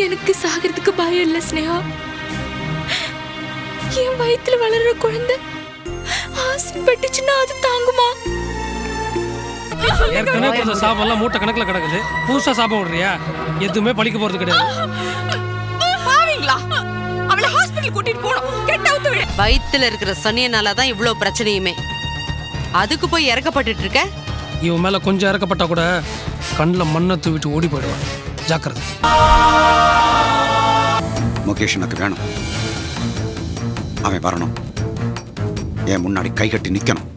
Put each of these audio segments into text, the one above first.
எனக்கு சாகிறதுக்கு பயம் இல்ல ஸ்னேகா. என் வயித்துல வளர்ற குழந்தை ஆசைப்பட்டுச்சுன்னா அது தாங்குமா? ஏற்கனவே சாபம்லாம் மூட்டை கணக்குல கிடக்குது, புதுசா சாபம் விடுறியா? எதுவுமே பழிக்க போறது கிடையாது. பாவீங்களா? அவளை ஹாஸ்பிடல் கூட்டிட்டு போறோம். Get out. வயித்துல இருக்கிற சனியனால தான் இவ்ளோ பிரச்சனையுமே. அதுக்கு போய் இறக்கப்பட்டுட்டு இருக்க. இவன் மேல கொஞ்சம் இறக்கப்பட்டா கூட கண்ணில் மண்ணை தூவிட்டு ஓடி போயிடுவான். ஜாக்கிரதை. முகேஷ் எனக்கு வேணும். அவன் வரணும், என் முன்னாடி கை கட்டி நிக்கணும்.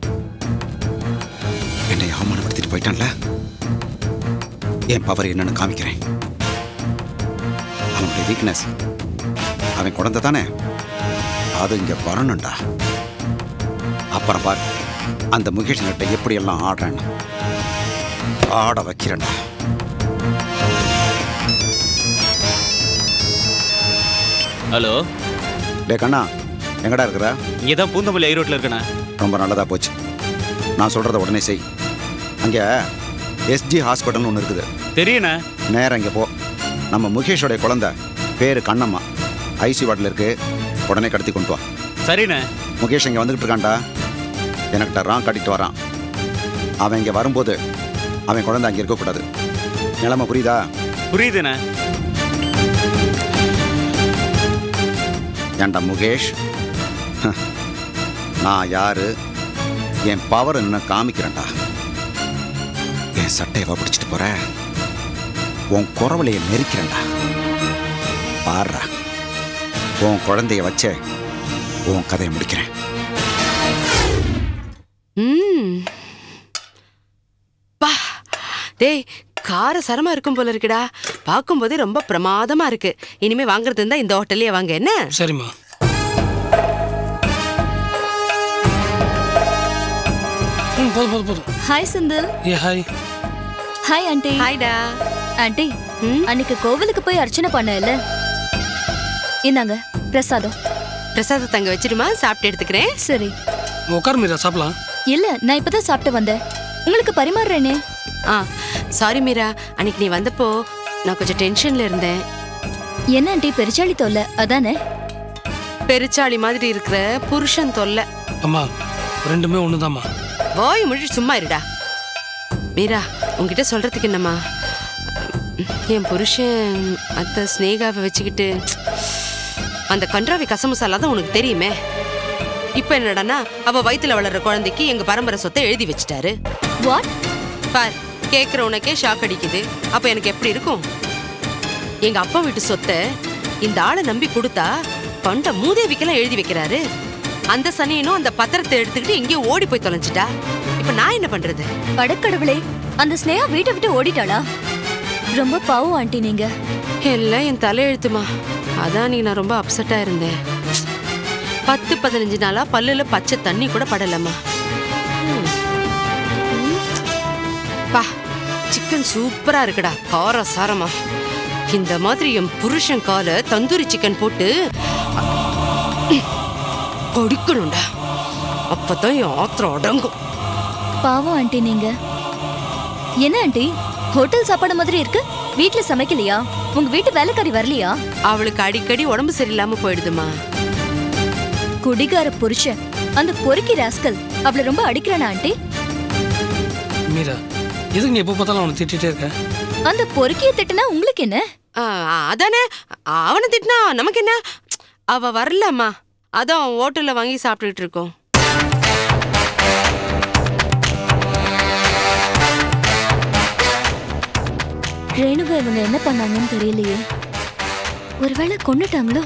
என்னை அவமானப்படுத்திட்டு போயிட்டான்ல, என் பவர் என்னன்னு காமிக்கிறேன். அவனுடைய வீக்னஸ், அவன் குழந்தை தானே, அது இங்க வரணும்டா. அப்புறம் பாரு அந்த முகேஷ் கிட்ட எப்படியெல்லாம் ஆடுறேன்னு. ஆட வைக்கிறேன்டா. ஹலோ டே கண்ணா, எங்கடா இருக்கிற? இங்கே தான் பூந்தமல்லி ஐரோட்டில் இருக்கண்ணா. ரொம்ப நல்லதா போச்சு. நான் சொல்கிறத உடனே செய். அங்கே எஸ்ஜி ஹாஸ்பிட்டல்னு ஒன்று இருக்குது. தெரியுண்ணா. நேரம் இங்கே போ. நம்ம முகேஷோடைய குழந்தை பேர் கண்ணம்மா, ஐசி வார்டில் இருக்கு. உடனே கடத்தி கொண்டு வா. சரிண்ணே. முகேஷ் இங்கே வந்துக்கிட்டு இருக்கான்டா. எனக்கிட்ட ராங் காட்டிட்டு வரான். அவன் இங்கே வரும்போது அவன் குழந்தை அங்கே இருக்கக்கூடாது. நிலைமை புரியுதா? புரியுதுண்ணே. ஏன்டா முகேஷ், நான் யாரு, என் பவர் என்ன காமிக்கிறேன்டா. என் சட்டையவா பிடிச்சிட்டு போற, உன் குறவலையை நெரிக்கிறேன்டா. பாடுறா, உன் குழந்தைய வச்சே உன் கதையை முடிக்கிறேன். டேய், கார சரமா இருக்கும் போல இருக்குடா. பார்க்கும்போதே ரொம்ப பிரமாதமா இருக்கு. இனிமே வாங்குறது இருந்தா இந்த ஹோட்டல்லே வாங்க. என்ன? சரிம்மா. போதும். Hi Senthil. Hi. Hi aunty. ஹாய்டா. ஆண்டி, அன்னைக்கு கோவிலுக்கு போய் அர்ச்சனை பண்ணல, இந்தாங்க பிரசாதம். பிரசாதம் தங்க வச்சிருமா, சாப்பிட்டு எடுத்துக்கிறேன். சரி உட்கார் மீரா, சாப்பிடலாம். இல்ல, நான் இப்பதான் சாப்பிட்டு வந்தேன், உங்களுக்கு பரிமாறுறேனே. சாரி மீரா, அன்னைக்கு நீ வந்தப்போ நான் கொஞ்சம் டென்ஷன்ல இருந்தேன். என்ன ஆண்டி, பெருச்சாளி தொல்லை அதானே? பெருச்சாளி மாதிரி இருக்கிற புருஷன் தொல்லை. அம்மா, ரெண்டுமே ஒண்ணுதாம்மா. வாய் முழி சும்மா இருடா. மீரா, உன்கிட்ட சொல்றதுக்கு என்னம்மா, என் புருஷன் அத்தை ஸ்னேகாவை வச்சுக்கிட்டு அந்த கன்றாவி கசமசாலா தான் உனக்கு தெரியுமே. இப்ப என்னடானா அவ வயித்துல வளர்ற குழந்தைக்கு எங்க பரம்பரை சொத்தை எழுதி வச்சுட்டாரு. வாட்? பார், கேட்குற உனக்கே ஷாக் அடிக்குது. அப்ப எனக்கு எப்படி இருக்கும்? எங்க அப்பா வீட்டு சொத்தை இந்த ஆளை நம்பி கொடுத்தா பண்ட மூதேவிக்கெல்லாம் எழுதி வைக்கிறாரு. அந்த சனியனும் அந்த பத்திரத்தை எடுத்துக்கிட்டு எங்கேயோ ஓடி போய் தொலைஞ்சிட்டா. இப்ப நான் என்ன பண்றது? படக்கடவுளே, அந்த ஸ்னேகா வீட்டை விட்டு ஓடிட்டாளா? ரொம்ப பாவம் ஆண்டி நீங்க. எல்லாம் என் தலையெழுத்துமா. அதான் நீ நான் ரொம்ப அப்செட்டா இருந்தேன். 10-15 நாளா பல்லுல பச்சை தண்ணி கூட படலம்மா. பா, சிக்கன் சூப்பரா இருக்குடா, கார சாரமா. இந்த மாதிரி என் புருஷன் கால தந்தூரி சிக்கன் போட்டு கொடிக்கணும்டா. அப்பதான் என் ஆத்திரம் அடங்கும். பாவம் ஆண்டி நீங்க. என்ன ஆண்டி, ஹோட்டல் சாப்பாடு மாதிரி இருக்கு, வீட்டுல சமைக்கலையா? உங்க வீட்டு வேலைக்காரி வரலையா? அவளுக்கு அடிக்கடி உடம்பு சரியில்லாம போயிடுதுமா. குடிகார புருஷன் அந்த பொறுக்கி ராஸ்கல் அவளை ரொம்ப அடிக்கிறானா ஆண்டி? மீரா, எதுக்கு நீ எப்போ பார்த்தாலும் அவனை திட்டிகிட்டே இருக்க? அந்த பொறுக்கியை திட்டுனா உங்களுக்கு என்ன? அதானே, அவனை திட்டினா நமக்கு என்ன? அவ வரலம்மா, அதான் ஹோட்டல்ல வாங்கி சாப்பிட்டுட்டு இருக்கோம். ரேணுகா இவங்க என்ன பண்ணாங்கன்னு தெரியலையே. ஒருவேளை கொன்னுட்டாங்களோ?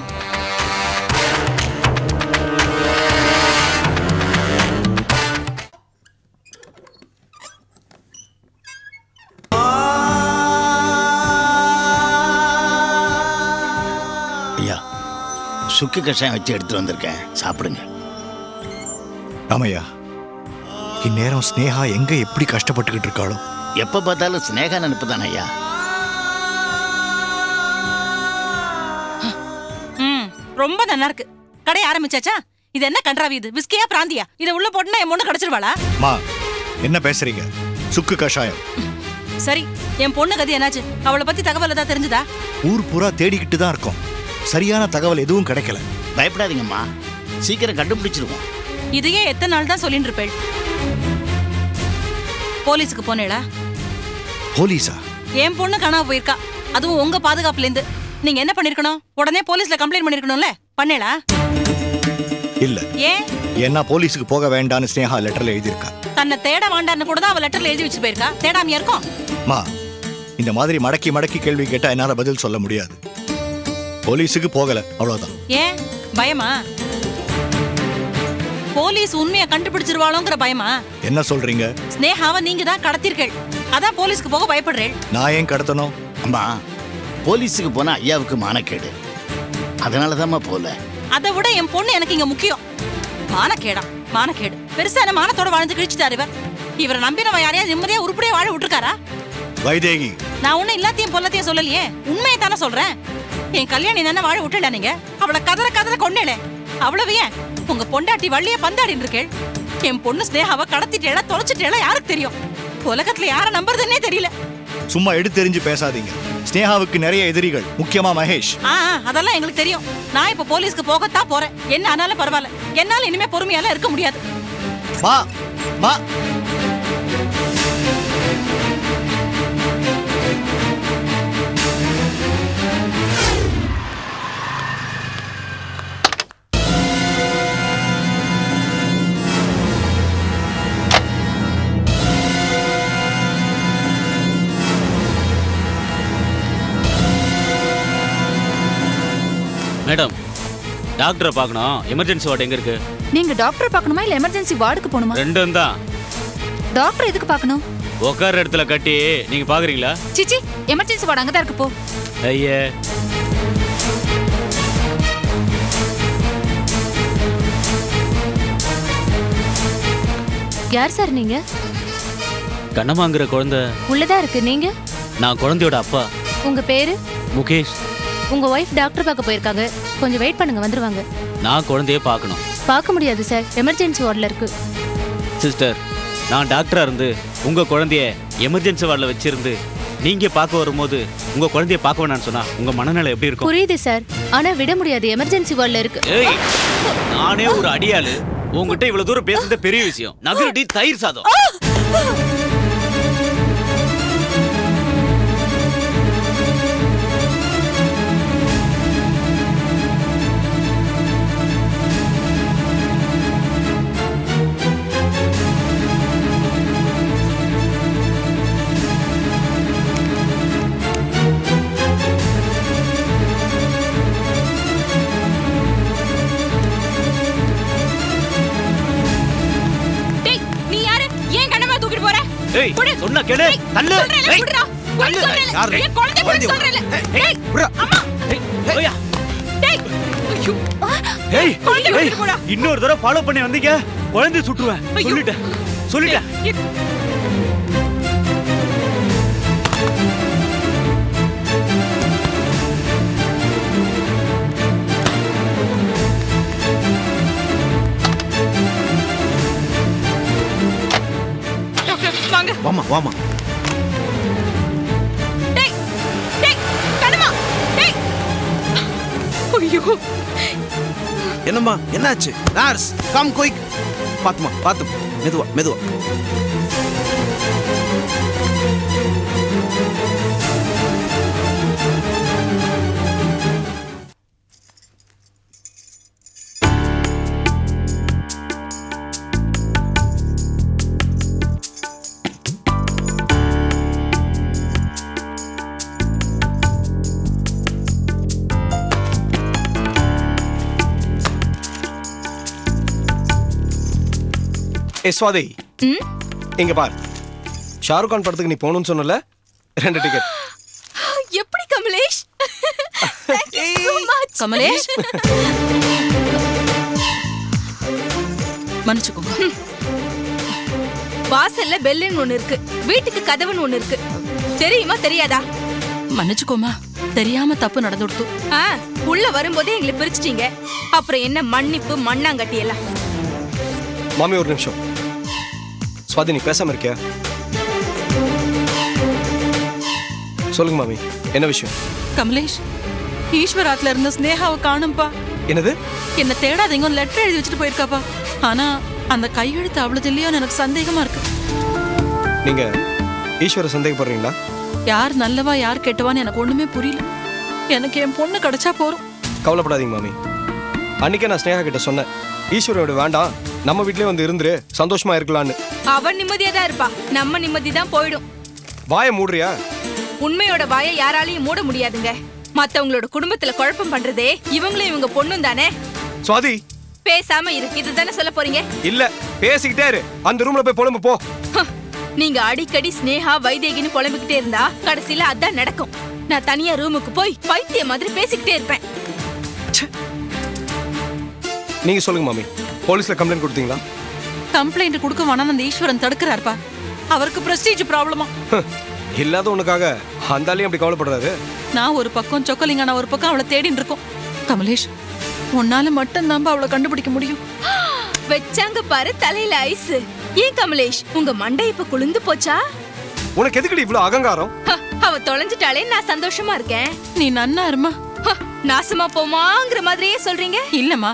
ஐயா, சுக்கு கஷாயம் வச்சு எடுத்துட்டு வந்திருக்கேன், சாப்பிடுங்க. ராமையா, இந்நேரம் ஸ்னேகா எங்க எப்படி கஷ்டப்பட்டுக்கிட்டு இருக்காளோ? எப்ப பார்த்தாலும் ஸ்னேகா நினைப்பு தானே ஐயா. ரொம்ப நல்லா இருக்கு. கடை ஆரம்பிச்சாச்சா? இது என்ன கன்றாவி? இது விஸ்கியா பிராந்தியா? இதை உள்ள போட்டுனா என் பொண்ணு கிடைச்சிருவாளா? மா, என்ன பேசுறீங்க? சுக்கு கஷாயம். சரி, என் பொண்ணு கதி என்னாச்சு? அவளை பத்தி தகவல் ஏதாவது தெரிஞ்சுதா? ஊர் பூரா தேடிக்கிட்டு தான் இருக்கோம். சரியான தகவல் எதுவும் கிடைக்கல. பயப்படாதீங்கம்மா, சீக்கிரம் கண்டுபிடிச்சிருவோம். இதையே எத்தனை நாள் தான் சொல்லிட்டு இருப்பேள்? போலீஸுக்கு போனேளா? போலீஸா? என் பொண்ணு காணாம போயிருக்கா, அதுவும் உங்க பாதுகாப்புல இருந்து. நீங்க என்ன பண்ணிருக்கணும்? உடனே போலீஸ்ல கம்ப்ளைண்ட் பண்ணிருக்கணும்ல. பண்ணேளா? இல்ல. ஏன்? ஏன்னா போலீஸுக்கு போக வேண்டாம்னு ஸ்னேகா லெட்டர்ல எழுதியிருக்கா. தன்னை தேட வேண்டான்னு கூட தான் அவ லெட்டர்ல எழுதி வச்சு போயிருக்கா. தேடாமையா இருக்கும்? மா, இந்த மாதிரி மடக்கி மடக்கி கேள்வி கேட்டா என்னால பதில் சொல்ல முடியாது. போலீஸுக்கு போகல, அவ்வளவுதான். ஏன் பயமா? போலீஸ் உண்மையை கண்டுபிடிச்சிருவாளோங்கிற பயமா? என்ன சொல்றீங்க? ஸ்னேகாவை நீங்க தான் கடத்திருக்கீள், அதான் போலீஸ்க்கு போக பயப்படுறேன். நான் ஏன் கடத்தணும்? அம்மா, போலீஸுக்கு போனா ஐயாவுக்கு மானக்கேடு, அதனாலதாம்மா போல. அதை விட என் பொண்ணு எனக்கு இங்க முக்கியம். மானக்கேடா? மானக்கேடு பெருசா என்ன மானத்தோட வாழ்ந்து கிழிச்சிட்டாரு இவர். இவரை நம்பினவன் யாரையா நிம்மதியா உருப்படியா வாழ விட்டுருக்காரா? வைதேகி, நான் ஒண்ணு எல்லாத்தையும் பொல்லத்தையும் சொல்லலையே, உண்மையை தானே சொல்றேன். என் கல்யாணி தானே வாழ விட்டுடா நீங்க. அவளை கதற கதற கொண்டேளே, அவ்வளவு ஏன்? உங்க பொண்டாட்டி வள்ளிய பந்தாடின்னு இருக்கேள். என் பொண்ணு ஸ்னேகாவை கடத்திட்டேளா தொலைச்சிட்டேளா யாருக்கு தெரியும்? உலகத்துல யார நம்புறதுன்னே தெரியல. சும்மா எடுத்தெறிஞ்சு பேசாதீங்க. ஸ்னேகாவுக்கு நிறைய எதிரிகள், முக்கியமா மகேஷ். அதெல்லாம் எங்களுக்கு தெரியும். நான் இப்ப போலீஸ்க்கு போகத்தான் போறேன். என்ன ஆனாலும் பரவாயில்ல, என்னால இனிமே பொறுமையால இருக்க முடியாது. மா மா மேடம், டாக்டரை பார்க்கணும். எமர்ஜென்சி வார்டு எங்க இருக்கு? நீங்க டாக்டர் பார்க்கணுமா இல்ல எமர்ஜென்சி வார்டுக்கு போகணுமா? ரெண்டும் தான். டாக்டர் எதுக்கு பார்க்கணும்? உட்கார இடத்துல கட்டி நீங்க பாக்குறீங்களா? சிச்சி, எமர்ஜென்சி வார்டு அங்கதான் இருக்கு, போ. ஐயே, யார் சார் நீங்க? கண்ணமாங்கிற குழந்தை உள்ளதா இருக்கு. நீங்க? நான் குழந்தையோட அப்பா. உங்க பேரு? முகேஷ். உங்க ஒய்ஃப் டாக்டர் பார்க்க போயிருக்காங்க, கொஞ்சம் வெயிட் பண்ணுங்க, வந்துருவாங்க. நான் குழந்தைய பார்க்கணும். பார்க்க முடியாது சார், எமர்ஜென்சி வார்டில் இருக்கு. சிஸ்டர், நான் டாக்டரா இருந்து உங்க குழந்தைய எமர்ஜென்சி வார்டில் வச்சிருந்து நீங்க பார்க்க வரும்போது உங்க குழந்தைய பார்க்க வேணாம்னு சொன்னா உங்க மனநிலை எப்படி இருக்கும்? புரியுது சார், ஆனா விட முடியாது, எமர்ஜென்சி வார்டில் இருக்கு. ஏய், நானே ஒரு அடியாளு, உங்ககிட்ட இவ்வளவு தூரம் பேசுறது பெரிய விஷயம். நகரடி தயிர் சாதம். ஏய், சொன்னா கேளு. தள்ளு. ஏய், தள்ளு. யாரு? என் குழந்தை கூட சொல்றல. ஏய், புரா. அம்மா. ஏய், ஓயா. டேய். ஐயோ. ஏய், இன்னொரு தடவை ஃபாலோ பண்ணி வந்தீங்க, குழந்தை சுட்டுவேன். சொல்லிட்டேன். வாமா வாமா. டேய் டேய் கண்ணம்மா டேய். ஐயோ, என்னம்மா என்னாச்சு? Nurse come quick. பாத்துமா மெதுவா. சுவாதி, இங்க பார். ஷாருக் கான் படத்துக்கு நீ போகணும்னு சொன்னல, 2 டிக்கெட். எப்படி கமலேஷ்? கமலேஷ், மன்னிச்சுக்கோ. வாசல்ல பெல்லுன்னு ஒண்ணு இருக்கு, வீட்டுக்கு கதவுன்னு ஒண்ணு இருக்கு, தெரியுமா தெரியாதா? மன்னிச்சுக்கோமா, தெரியாம தப்பு நடந்துடுத்து. உள்ள வரும்போதே எங்களை பிரிச்சிட்டீங்க, அப்புறம் என்ன மன்னிப்பு மண்ணாங்கட்டி எல்லாம்? மாமி ஒரு நிமிஷம். சுவாதி, நீ பேசாம இருக்கியா? சொல்லுங்க மாமி, என்ன விஷயம்? கமலேஷ், ஈஸ்வராத்துல இருந்த ஸ்னேகாவை காணும்பா. என்னது? என்ன தேடாதீங்க, லெட்டர் எழுதி வச்சுட்டு போயிருக்காப்பா. ஆனா அந்த கையெழுத்து அவ்வளவு இல்லையோன்னு எனக்கு சந்தேகமா இருக்கு. நீங்க ஈஸ்வர சந்தேகப்படுறீங்களா? யார் நல்லவா யார் கெட்டவான்னு எனக்கு ஒண்ணுமே புரியல. எனக்கு என் பொண்ணு கிடைச்சா போறோம். கவலைப்படாதீங்க மாமி. அன்னைக்கே நான் ஸ்னேகா கிட்ட சொன்னேன், ஈஸ்வரோட வேண்டாம், நம்ம வீட்லயே வந்து இருந்துரு, சந்தோஷமா இருக்கலான்னு. அவன் நிம்மதியா தான் இருப்பா, நம்ம நிம்மதி தான் போயிடும். வாயை மூடுறியா? உண்மையோட வாயை யாராலையும் மூட முடியாதுங்க. மத்தவங்களோட குடும்பத்துல குழப்பம் பண்றதே இவங்களும் இவங்க பொண்ணும் தானே. சுவாதி, பேசாம இரு. இதுதானே சொல்ல போறீங்க? இல்ல, பேசிக்கிட்டே இரு. அந்த ரூம்ல போய் புலம்பு போ. நீங்க அடிக்கடி ஸ்னேகா வைதேகின்னு புலம்பிக்கிட்டே இருந்தா கடைசியில அதான் நடக்கும். நான் தனியா ரூமுக்கு போய் பைத்திய மாதிரி பேசிக்கிட்டே இருப்பேன். நீங்க சொல்லுங்க மாமி, போலீஸ்ல கம்ப்ளைண்ட் கொடுத்தீங்களா? கம்ப்ளைண்ட் கொடுக்க வேணாம், அந்த ஈஸ்வரன் தடுக்கிறாருப்பா. அவருக்கு பிரஸ்டீஜ் ப்ராப்ளமா? இல்லாத உனக்காக அந்தாலையும் அப்படி கவலைப்படுறாரு. நான் ஒரு பக்கம் சொக்கலிங்க, நான் ஒரு பக்கம் அவளை தேடின்னு இருக்கோம். கமலேஷ், உன்னால மட்டும் தான் அவளை கண்டுபிடிக்க முடியும். வச்சாங்க பாரு தலையில ஐஸ். ஏன் கமலேஷ், உங்க மண்டை இப்ப குளிந்து போச்சா? உனக்கு எதுக்குடி இவ்வளவு அகங்காரம்? அவ தொலைஞ்சிட்டாலே நான் சந்தோஷமா இருக்கேன். நீ நன்னா இருமா. நாசமா போமாங்கிற மாதிரியே சொல்றீங்க. இல்லம்மா,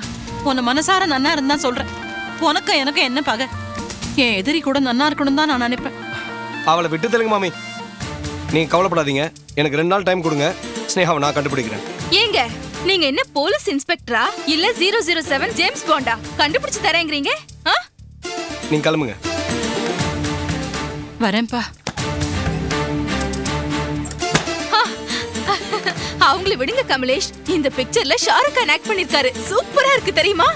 உன்னை மனசார நன்னா இருந்தா சொல்றேன். உனக்கு எனக்கு என்ன பகை? என் எதிரி கூட நன்னா இருக்கணும் தான் நான் நினைப்பேன். அவளை விட்டு தெலுங்கு மாமி, நீங்க கவலைப்படாதீங்க. எனக்கு 2 நாள் டைம் கொடுங்க, ஸ்னேகாவை நான் கண்டுபிடிக்கிறேன். ஏங்க, நீங்க என்ன போலீஸ் இன்ஸ்பெக்டரா இல்ல 007 ஜேம்ஸ் பாண்டா? கண்டுபிடிச்சு தரேங்கறீங்க? நீங்க கிளம்புங்க. வரேன்பா. அவங்கள விடுங்க கமலேஷ். இந்த பிக்சர்ல ஷாருக் கான் ஆக்ட் பண்ணிருக்காரு. சூப்பரா இருக்கு தெரியுமா?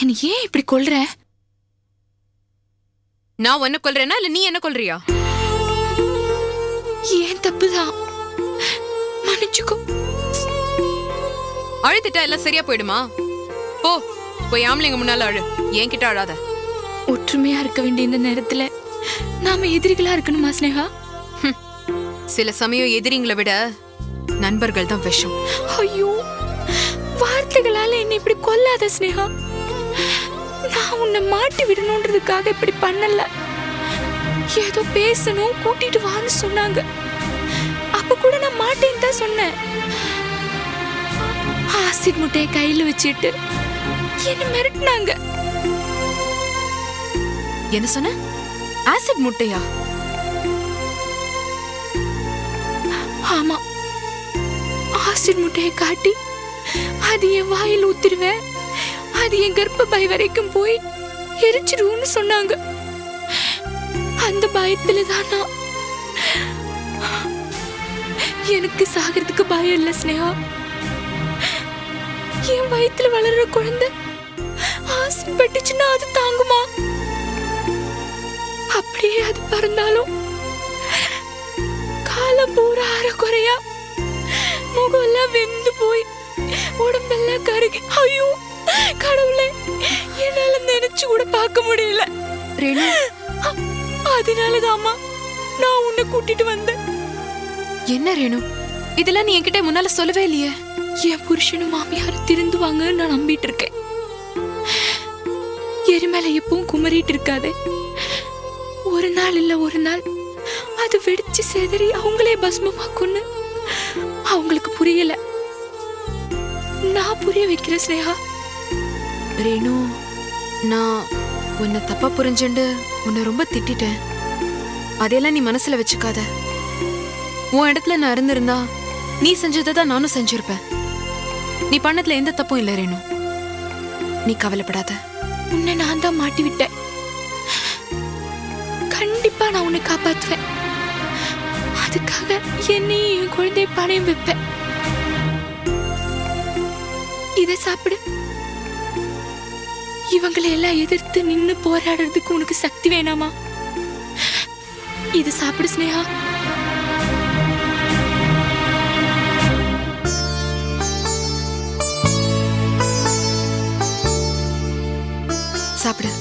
என்ன ஏன் இப்படி கொல்ற? நான் உன்னை கொல்றேனா இல்ல நீ என்ன கொல்றியா? ஏன் தப்புதான், மன்னிச்சுக்கோ. அழுத்திட்டா எல்லாம் சரியா போயிடுமா? போ, போய் ஆம்பளைங்க முன்னால அழு, என்கிட்ட அழாத. ஒற்றுமையா இருக்க வேண்டிய இந்த நேரத்துல நாம எதிரிகளா இருக்கணுமா ஸ்னேகா? சில சமயம் எதிரிங்களை விட நண்பர்கள் தான் விஷம். ஐயோ, வார்த்தைகளால என்ன இப்படி கொல்லாத ஸ்னேகா. நான் உன்னை மாட்டி விடணும்ன்றதுக்காக இப்படி பண்ணல. ஏதோ பேசணும், கூட்டிட்டு வான்னு சொன்னாங்க. அப்ப கூட நான் மாட்டேன்னு தான் சொன்னேன். ஆசிட் முட்டையை கையில வச்சுட்டு என்ன மிரட்டினாங்க. என்ன சொன்ன? ஆசிட் முட்டையா? ஆமா, ஆசிட் முட்டையை காட்டி அது என் வாயில் ஊத்திடுவேன், அது என் கர்ப்பப்பை வரைக்கும் போய் எரிச்சிடுன்னு சொன்னாங்க. அந்த பயத்துல தான் நான். எனக்கு சாகிறதுக்கு பயம் இல்ல ஸ்னேகா. என் வயித்துல வளர்ற குழந்தை ஆசிட் பட்டுச்சுன்னா அது தாங்குமா? அப்படியே அது பறந்தாலும் காலம் பூரா அரைக்குறையா முகம் எல்லாம் வெந்து போய் உடம்பெல்லாம் கருகி. ஐயோ கடவுளே, என்னால நினைச்சு கூட பார்க்க முடியல. அதனாலதாம்மா நான் உன்னை கூட்டிட்டு வந்தேன். என்ன ரேணு, இதெல்லாம் நீ என்கிட்ட முன்னால சொல்லவே இல்லையே. என் புருஷனும் மாமியாரும் திருந்துவாங்கன்னு நான் நம்பிட்டு இருக்கேன். எரிமலை எப்பவும் குமரிட்டு இருக்காதே, ஒரு நாள் இல்ல ஒரு நாள் அது வெடிச்சு செதறி அவங்களே பஸ்மமாக்குன்னு அவங்களுக்கு புரியல. நான் புரிய வைக்கிறேன் ஸ்னேகா. ரேணு, நான் உன்னை தப்பா புரிஞ்சுண்டு உன்னை ரொம்ப திட்டிட்டேன். அதையெல்லாம் நீ மனசுல வச்சுக்காத. உன் இடத்துல நான் இருந்திருந்தா நீ செஞ்சதை தான் நானும் செஞ்சிருப்பேன். நீ பண்ணதுல எந்த தப்பும் இல்லை ரேணு, நீ கவலைப்படாத. உன்னை நான் தான் மாட்டி விட்டேன். கண்டிப்பா நான் உன்னை காப்பாத்துவேன். அதுக்காக என்னையும் என் குழந்தைய பணையம் வைப்பேன். இதை சாப்பிடு. இவங்களை எல்லாம் எதிர்த்து நின்னு போராடுறதுக்கு உனக்கு சக்தி வேணாமா? இது சாப்பிடு ஸ்னேகா. சாப்பிடு.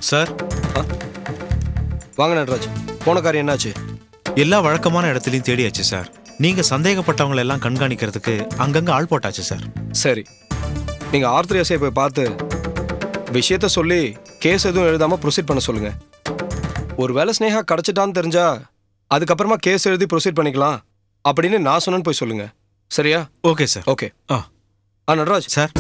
சார், வாங்க நடராஜ். போன காரியம் என்னாச்சு? எல்லா வழக்கமான இடத்துலையும் தேடியாச்சு சார். நீங்க சந்தேகப்பட்டவங்களை எல்லாம் கண்காணிக்கிறதுக்கு அங்கங்க ஆள் போட்டாச்சு சார். சரி, நீங்க ஆர்த்திரியாசையை போய் பார்த்து விஷயத்த சொல்லி கேஸ் எதுவும் எழுதாம ப்ரொசீட் பண்ண சொல்லுங்க. ஒருவேளை ஸ்னேகா கிடைச்சிட்டான்னு தெரிஞ்சா அதுக்கப்புறமா கேஸ் எழுதி ப்ரொசீட் பண்ணிக்கலாம் அப்படின்னு நான் சொன்னேன்னு போய் சொல்லுங்க. சரியா? Okay sir. Okay. Nataraj sir,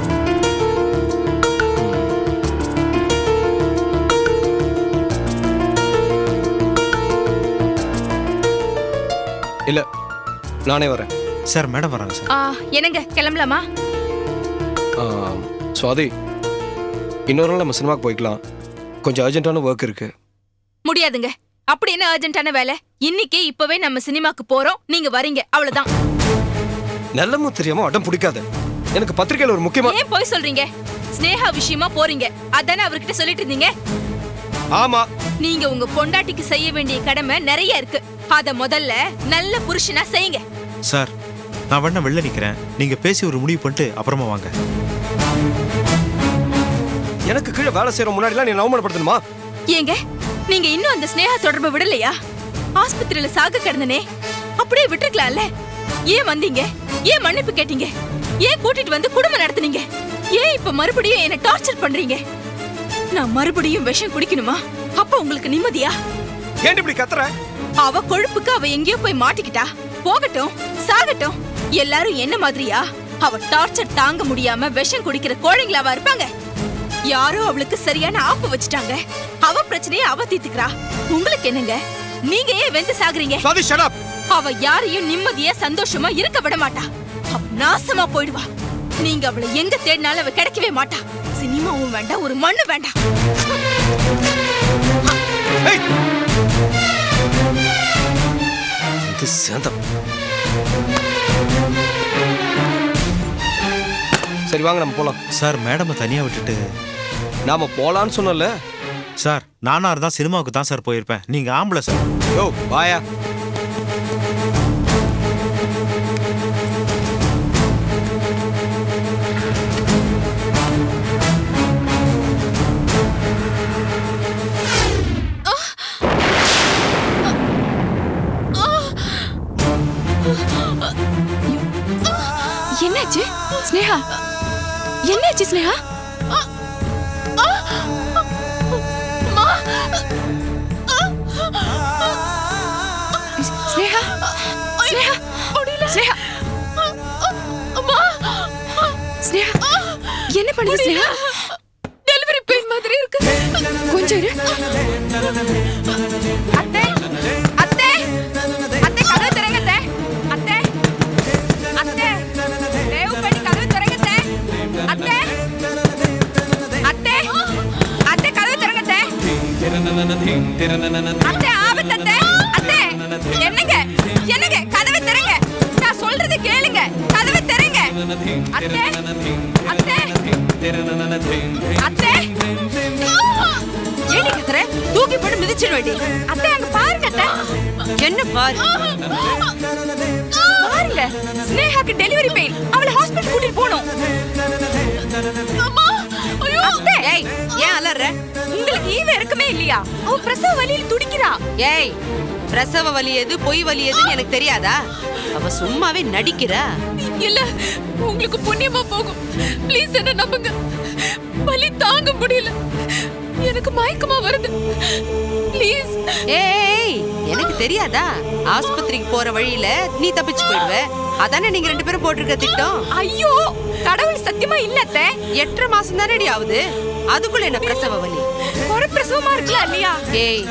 இல்ல நானே வரேன். சார், மேடம் வராங்க சார். என்னங்க கிளம்பலாமா? சுவாதி, இன்னொரு நாள் நம்ம சினிமாக்கு போய்க்கலாம். கொஞ்சம் அர்ஜென்ட்டான ஒர்க் இருக்கு. முடியாதுங்க. அப்படி என்ன அர்ஜென்ட்டான வேலை? இன்னைக்கே இப்பவே நம்ம சினிமாக்கு போறோம், நீங்க வரீங்க, அவ்வளவுதான். நல்லமும் தெரியாம அடம் பிடிக்காத. எனக்கு பத்திரிக்கையில ஒரு முக்கியமா. ஏன் போய் சொல்றீங்க? ஸ்னேகா விஷயமா போறீங்க, அதானே அவர்கிட்ட சொல்லிட்டு இருந்தீங்க. ஆமா, நீங்க உங்க பொண்டாட்டிக்கு செய்ய வேண்டிய கடமை நிறைய இருக்கு. அத முதல்ல நல்ல புருஷனா செய்யுங்க. சார், நான் வேணா வெளில நிக்கிறேன். நீங்க பேசி ஒரு முடிவு பண்ணிட்டு அப்புறமா வாங்க. எனக்கு கீழே வேலை செய்யற முன்னாடிலாம் நீ அவமானப்படுத்தணுமா? ஏங்க, நீங்க இன்னும் அந்த ஸ்னேகா தொடர்பு விடலையா? ஆஸ்பத்திரியில சாக கிடந்தனே, அப்படியே விட்டுருக்கலாம்ல. ஏன் வந்தீங்க? ஏன் மன்னிப்பு கேட்டீங்க? ஏன் கூட்டிட்டு வந்து குடும்பம் நடத்துனீங்க? ஏன் இப்ப மறுபடியும் என்ன டார்ச்சர் பண்றீங்க? நான் மறுபடியும் விஷம் குடிக்கணுமா? அப்ப உங்களுக்கு நிம்மதியா? ஏன் இப்படி கத்துற? அவ கொழுப்புக்கு அவ எங்கேயோ போய் மாட்டிக்கிட்டா. போகட்டும், சாகட்டும். எல்லாரும் என்ன மாதிரியா அவ டார்ச்சர் தாங்க முடியாம விஷம் குடிக்கிற கோழைங்களாவா இருப்பாங்க? யாரோ அவளுக்கு சரியான ஆப்பு வச்சுட்டாங்க. அவ பிரச்சனையை அவ தீர்த்துக்கிறா. உங்களுக்கு என்னங்க? நீங்க ஏன் வெந்து சாகுறீங்க? அவ யாரையும் நிம்மதியா சந்தோஷமா இருக்க விட மாட்டா. அவ நாசமா போயிடுவா. நீங்க அவளை எங்க தேடினாலும் அவ கிடைக்கவே மாட்டா. சினிமாவும் வேண்டாம், ஒரு மண்ணு வேண்டாம். சரி, வாங்க நம்ம போலாம். சார், மேடமை தனியா விட்டுட்டு நாம போலான்னு சொன்னல. சார், நானா இருந்தா சினிமாவுக்கு தான் சார் போயிருப்பேன். நீங்க ஆம்பளை சார். யோ வாயா. என்னாச்சு ஸ்னேகா? என்னாச்சு ஸ்னேகா? ஸ்னேகா, ஸ்னேகா, ஸ்னேகா, ஸ்னேகா, என்ன பண்ணுது ஸ்னேகா? டெலிவரி பெயின் மாதிரி இருக்கு. கொஞ்சம் இரு. அத்தை, அத்தை, அத்தை, கதவு திறங்க அத்தை. அத்தை, அத்தை, தேவ் பண்ணி கதவு திறங்க அத்தை. அத்தை, அத்தை, அத்தை, கதவு திறங்க அத்தை. அத்தை, ஆபத்து அத்தை. அத்தை, என்னங்க, என்னங்க, கதவை திறங்க. நான் சொல்றது கேளுங்க, கதவை திறங்க. அத்தை, அத்தை, அத்தை, ஏடி கத்துற? தூக்கி போட்டு மிதிச்சிட வேண்டி. அத்தை, அங்க பாருங்க அத்தை. என்ன பாரு? பாருங்க, ஸ்னேகாக்கு டெலிவரி பெயின். அவளை ஹாஸ்பிடல் கூட்டிட்டு போணும். ஏய் ஏன் அலற? உங்களுக்கு ஈவ இருக்குமே இல்லையா? அவ பிரசவ வலியில துடிக்கிறா. ஏய் பிரசவ வலி எது பொய் வலி எதுன்னு எனக்கு தெரியாதா? அவ சும்மாவே நடிக்கிறா. இல்ல உங்களுக்கு புண்ணியமா போகும். ப்ளீஸ் என்ன நம்புங்க. வலி தாங்க முடியல. எனக்கு மயக்கமா வருது. ப்ளீஸ். ஏய் எனக்கு தெரியாதா? ஆஸ்பத்திரிக்கு போற வழியில நீ தப்பிச்சு போயிடுவே. அதானே நீங்க 2 பேரும் போட்டிருக்க திட்டம். ஐயோ கடவுள் சத்தியமா இல்லத்த. 8 மாசம் தானடி ஆகுது. அதுக்குள்ள என்ன பிரசவ வலி? ஒரு பிரசவமா இருக்கலாம் இல்லையா? ஏய்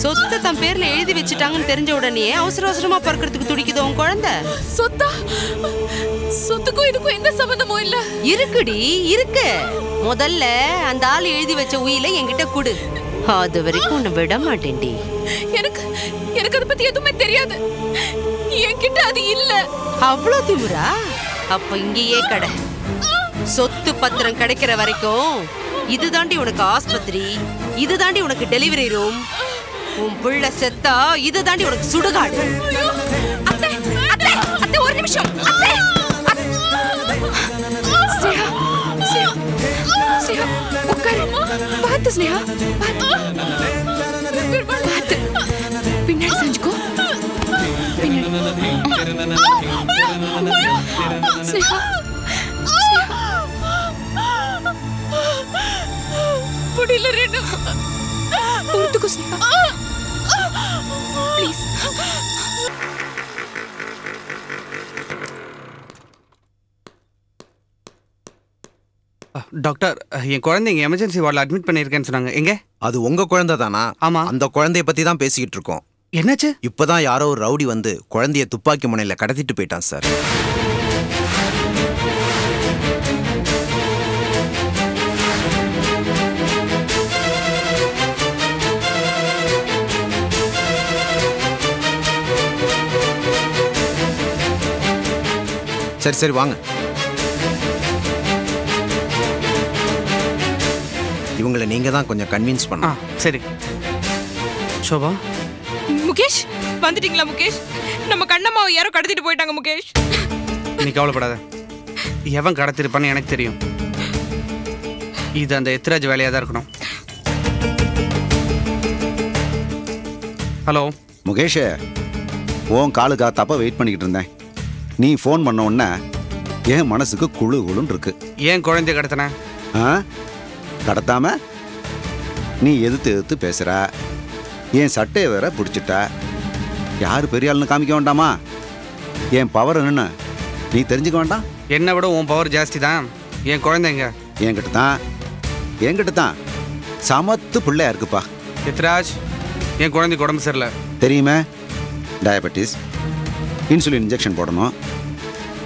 சொத்து தன் பேர்ல எழுதி வச்சுட்டாங்கன்னு தெரிஞ்ச உடனே அவசர அவசரமா பிறக்கிறதுக்கு துடிக்குது உன் குழந்தை. சொத்தா? சொத்துக்கும் இதுக்கும் எந்த சம்பந்தமும் இல்ல. இருக்குடி இருக்கு. முதல்ல அந்த ஆள் எழுதி வச்ச உயிலை என்கிட்ட குடு. அது வரைக்கும் உன்னை விட மாட்டேன்டி. எனக்கு அதை பத்தி எதுவுமே தெரியாது. என்கிட்ட அது இல்ல. அவ்வளோ திமுறா? அப்ப இங்கேயே கடை. சொத்து பத்திரம் கிடைக்கிற வரைக்கும் இதுதாண்டி உனக்கு ஆஸ்பத்திரி, இதுதாண்டி உனக்கு டெலிவரி ரூம். உன் புள்ள செத்தா இதுதாண்டி உனக்கு சுடுகாடு. அத்தை அத்தை அத்தை ஒரு நிமிஷம். அத்தை ஸ்னேகா ஸ்னேகா உட்காரு. பாத்து ஸ்னேகா பாத்து. பின்னாடி செஞ்சுக்கோ. ஸ்னேகா முடியல ரேணு. பொறுத்துக்கோ ஸ்னேகா ப்ளீஸ். டாக்டர் என் குழந்தைங்க எமர்ஜென்சி வார்டில் அட்மிட் பண்ணியிருக்கேன்னு சொன்னாங்க. எங்க? அது உங்க குழந்தை தானா? ஆமா. அந்த குழந்தைய பத்தி தான் பேசிக்கிட்டு இருக்கோம். என்னாச்சு? இப்பதான் யாரோ ஒரு ரவுடி வந்து குழந்தைய துப்பாக்கி முனையில கடத்திட்டு போயிட்டான் சார். சரி சரி வாங்க. இவங்களை நீங்க தான் கொஞ்சம் கன்வின்ஸ் பண்ண. சரி சோபா. முகேஷ் வந்துட்டீங்களா? முகேஷ் நம்ம கண்ணம்மாவை யாரோ கடத்திட்டு போயிட்டாங்க. முகேஷ் நீ கவலைப்படாத. எவன் கடத்திருப்பான்னு எனக்கு தெரியும். இது அந்த எத்ராஜ் வேலையாக தான் இருக்கணும். ஹலோ முகேஷ், உன் காலுக்கா தப்பா வெயிட் பண்ணிக்கிட்டு இருந்தேன். நீ ஃபோன் பண்ண உடனே என் மனசுக்கு குழு குழுன்னு இருக்கு. ஏன் குழந்தைய கடத்தின? கடத்தாம நீ எதிர்த்து பேசுற. என் சட்டையை வேற பிடிச்சிட்ட. யாரு பெரிய ஆளுன்னு காமிக்க வேண்டாமா? என் பவர் என்னன்னு நீ தெரிஞ்சுக்க வேண்டாம்? என்னை விட உன் பவர் ஜாஸ்தி தான். என் குழந்தைங்க என்கிட்ட தான் சமத்து பிள்ளையா இருக்குப்பா. எத்ராஜ் என் குழந்தைக்கு உடம்பு சரியில்லை தெரியுமே. டயபெட்டிஸ், இன்சுலின் இன்ஜெக்ஷன் போடணும்.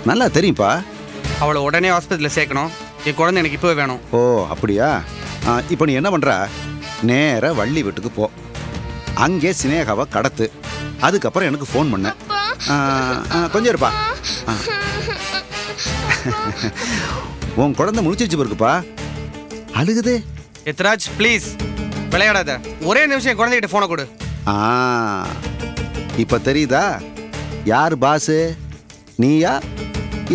நல்லா தெரியும்ப்பா. அவளை உடனே ஹாஸ்பிட்டலில் சேர்க்கணும். என் குழந்தை எனக்கு இப்போவே வேணும். ஓ அப்படியா? இப்போ நீ என்ன பண்ணுற? நேராக வள்ளி வீட்டுக்கு போ. அங்கே சினேகாவை கடத்து. அதுக்கப்புறம் எனக்கு ஃபோன் பண்ண. கொஞ்சம் இருப்பா. உன் குழந்தை முடிச்சிருச்சு இருக்குப்பா. அழுகுது. எத்ராஜ் ப்ளீஸ் விளையாடாத. ஒரே நிமிஷம் என் குழந்தைகிட்ட ஃபோனை கொடு. இப்போ தெரியுதா யார் பாஸு? நீயா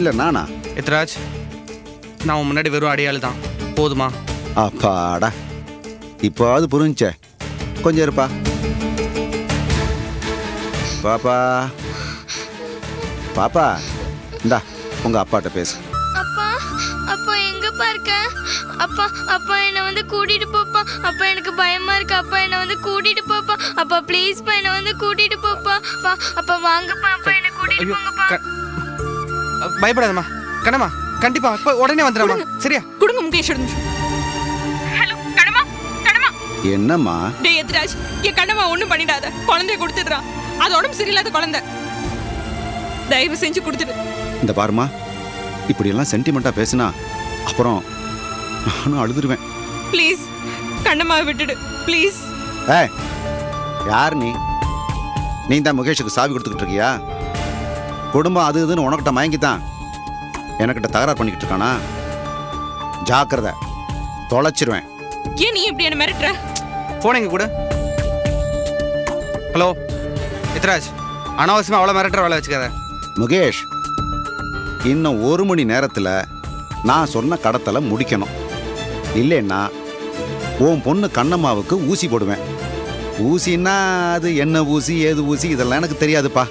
இல்லை நானா? எத்ராஜ் நான் உன் முன்னாடி வெறும் அடியாள் தான். போதுமா? அப்பாடா, இப்போது புரிஞ்சே. கொஞ்சம் இருப்பா. பாப்பா பாப்பா இந்தா உங்க அப்பாட்ட பேசு. அப்பா அப்பா எங்கப்பா இருக்க? அப்பா அப்பா என்னை வந்து கூட்டிட்டு போப்பா. அப்பா எனக்கு பயமா இருக்கு. அப்பா என்னை வந்து கூட்டிட்டு போப்பா. அப்பா ப்ளீஸ்ப்பா என்னை வந்து கூட்டிட்டு போப்பா. அப்பா வாங்கப்பா. அப்பா என்னை கூட்டிட்டு போங்கப்பா. பயப்படாதம்மா கண்ணம்மா. கண்டிப்பா இப்ப உடனே வந்துடுறமா. சரியா? கொடுங்க முகேஷ். ஹலோ கண்ணம்மா. கண்ணம்மா என்னம்மா? டேய் எத்ராஜ், என் கண்ணம்மா ஒண்ணும் பண்ணிடாத. குழந்தைய கொடுத்துடுறான். அது உடம்பு சரியில்லாத குழந்தை. தயவு செஞ்சு கொடுத்துடு. இந்த பாருமா, இப்படியெல்லாம் சென்டிமெண்டா பேசுனா அப்புறம் நானும் அழுதுருவேன். ப்ளீஸ் கண்ணம்மாவை விட்டுடு ப்ளீஸ். யார் நீ? நீ தான் முகேஷுக்கு சாவி கொடுத்துக்கிட்டு இருக்கியா? குடும்பம் அது இதுன்னு உனக்கிட்ட மயங்கித்தான் எனக்கிட்ட தகராறு பண்ணிக்கிட்டு இருக்கானா? ஜாக்கிரதை, தொலைச்சிருவேன். ஏன் நீ இப்படி என்ன மிரட்டுற? போன் எங்க கூட. ஹலோ எத்ராஜ், அனாவசியமா அவ்வளோ மிரட்டுற வேலை வச்சுக்காத. முகேஷ், இன்னும் 1 மணி நேரத்தில் நான் சொன்ன கடத்தலை முடிக்கணும். இல்லைன்னா உன் பொண்ணு கண்ணம்மாவுக்கு ஊசி போடுவேன். ஊசின்னா அது என்ன ஊசி ஏது ஊசி இதெல்லாம் எனக்கு தெரியாதுப்பா.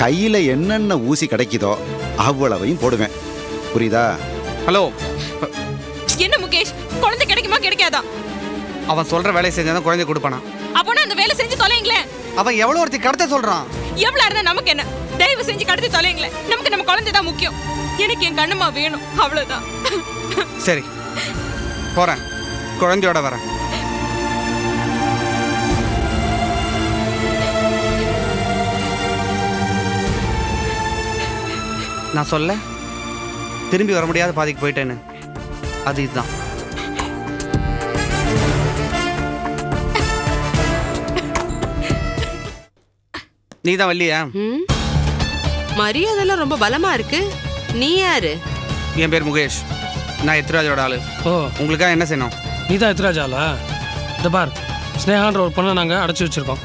கையில் என்னென்ன ஊசி கிடைக்குதோ அவ்வளவையும் போடுவேன். புரியுதா? ஹலோ, என்ன முகேஷ், குழந்தை கிடைக்குமா கிடைக்காதா? அவன் சொல்ற வேலையை செஞ்சாதான் குழந்தை கொடுப்பானா? அப்போனா அந்த வேலை செஞ்சு தொலைங்களேன். அவன் எவ்வளோ ஒருத்தி கடத்த சொல்றான். எவ்வளவு இருந்தா நமக்கு என்ன? தயவு செஞ்சு கடத்தி தொலைங்களேன். நமக்கு நம்ம குழந்தை தான் முக்கியம். எனக்கு என் கண்ணம்மா வேணும், அவ்வளவுதான். சரி, போறேன், குழந்தையோட வரேன். நான் சொல்ல திரும்பி வர முடியாத பாதிக்கு போயிட்டேன்னு, அது இதுதான். நீ தான் வள்ளியா? மரியாதைலாம் ரொம்ப பலமா இருக்கு. நீ யாரு? என் பேர் முகேஷ். நான் எத்ராஜோட ஆளு. ஓ, உங்களுக்காக என்ன செய்யணும்? நீ தான் எத்ராஜாலா? இந்த பார், ஸ்னேகான்ற ஒரு பொண்ணை நாங்கள் அடைச்சி வச்சுருக்கோம்.